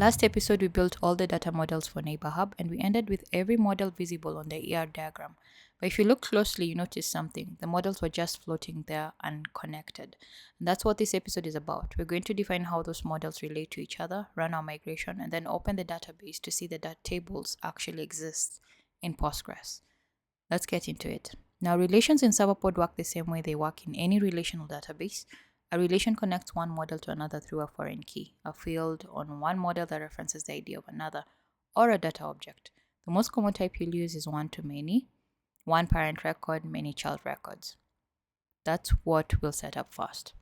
Last episode, we built all the data models for NeighbourHub and we ended with every model visible on the ER diagram. But if you look closely, you notice something. The models were just floating there unconnected. And that's what this episode is about. We're going to define how those models relate to each other, run our migration, and then open the database to see that tables actually exist in Postgres. Let's get into it. Now, relations in Serverpod work the same way they work in any relational database. A relation connects one model to another through a foreign key, a field on one model that references the ID of another, or a data object. The most common type you'll use is one-to-many, one parent record, many child records. That's what we'll set up first.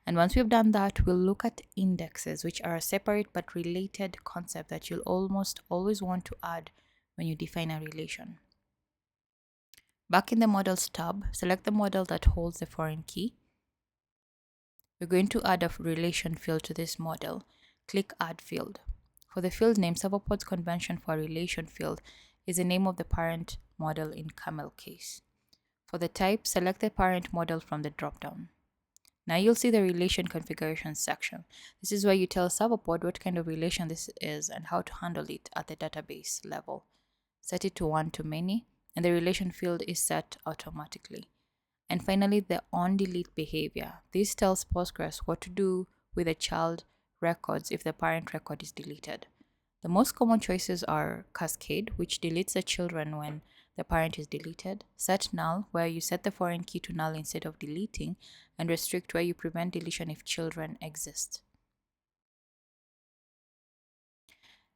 And once we've done that, we'll look at indexes, which are a separate but related concept that you'll almost always want to add when you define a relation. Back in the Models tab, select the model that holds the foreign key. We're going to add a relation field to this model. Click Add Field. For the field name, Serverpod's convention for a relation field is the name of the parent model in camel case. For the type, select the parent model from the dropdown. Now you'll see the relation configuration section. This is where you tell Serverpod what kind of relation this is and how to handle it at the database level. Set it to one-to-many, and the relation field is set automatically. And finally, the onDelete behavior. This tells Postgres what to do with the child records if the parent record is deleted. The most common choices are cascade, which deletes the children when the parent is deleted, set null, where you set the foreign key to null instead of deleting, and restrict, where you prevent deletion if children exist.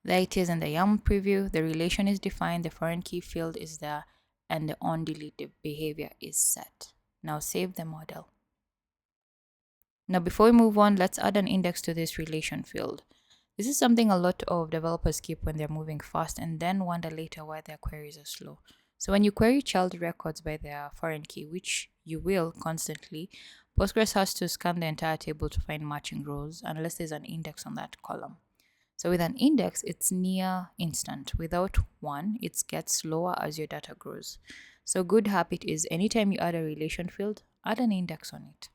There it is in the YAML preview. The relation is defined, the foreign key field is there, and the onDelete behavior is set. Now save the model. Now before we move on, let's add an index to this relation field. This is something a lot of developers skip when they're moving fast and then wonder later why their queries are slow. So when you query child records by their foreign key, which you will constantly, Postgres has to scan the entire table to find matching rows unless there's an index on that column. So with an index, it's near instant. Without one, it gets slower as your data grows. So good habit is anytime you add a relation field, add an index on it.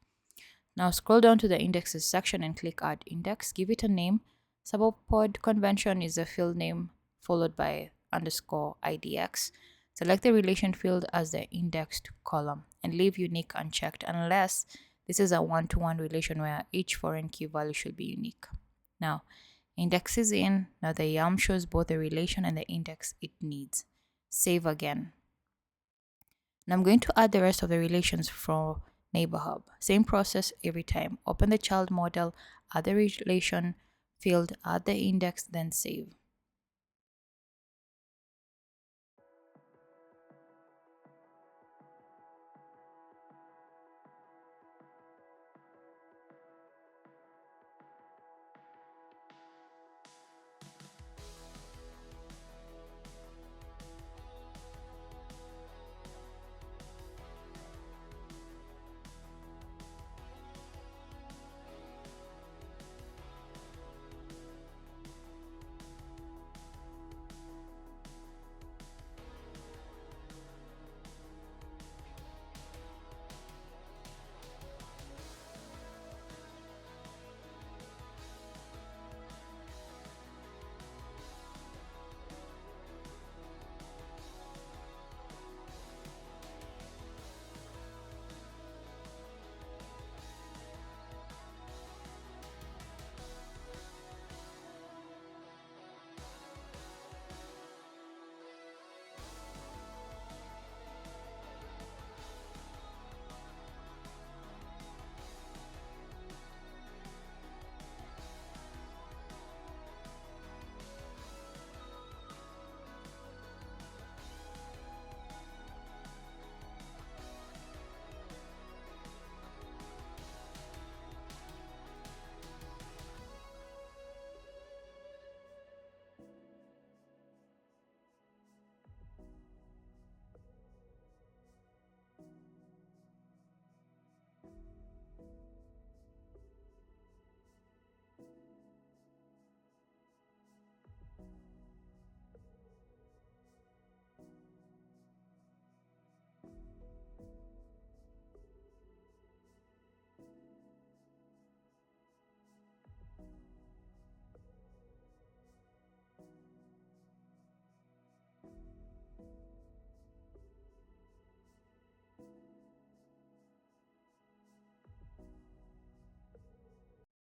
Now scroll down to the indexes section and click Add Index. Give it a name. Serverpod convention is a field name followed by _IDX. Select the relation field as the indexed column and leave unique unchecked unless this is a one-to-one relation where each foreign key value should be unique. Now, index is in. Now the YAML shows both the relation and the index it needs. Save again. Now I'm going to add the rest of the relations for NeighbourHub. Same process every time. Open the child model, add the relation field, add the index, then save.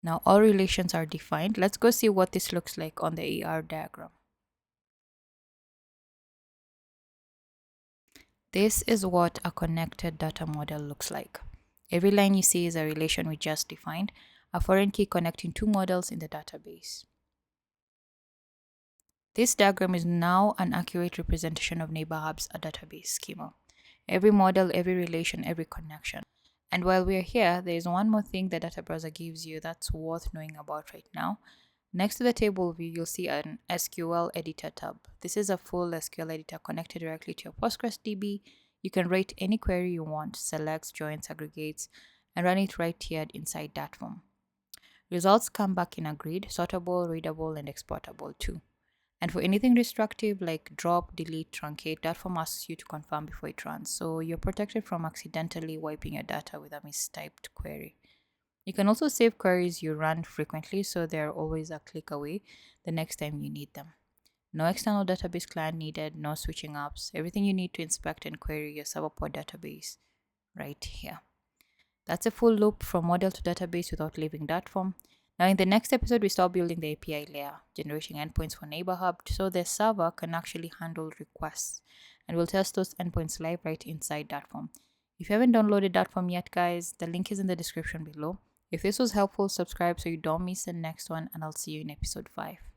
Now all relations are defined. Let's go see what this looks like on the AR diagram. This is what a connected data model looks like. Every line you see is a relation we just defined, a foreign key connecting two models in the database. This diagram is now an accurate representation of NeighbourHub's database schema. Every model, every relation, every connection. And while we're here, there is one more thing the data browser gives you that's worth knowing about right now. Next to the table view, you'll see an SQL Editor tab. This is a full SQL editor connected directly to your Postgres DB. You can write any query you want, selects, joins, aggregates, and run it right here inside Dartform. Results come back in a grid, sortable, readable, and exportable too. And for anything destructive like drop, delete, truncate, Dartform asks you to confirm before it runs, so you're protected from accidentally wiping your data with a mistyped query. You can also save queries you run frequently, so they're always a click away the next time you need them. No external database client needed, no switching apps, everything you need to inspect and query your Serverpod database right here. That's a full loop from model to database without leaving Dartform. Now in the next episode, we start building the API layer, generating endpoints for NeighbourHub so the server can actually handle requests. And we'll test those endpoints live right inside Dartform. If you haven't downloaded Dartform yet, guys, the link is in the description below. If this was helpful, subscribe so you don't miss the next one, and I'll see you in episode 5.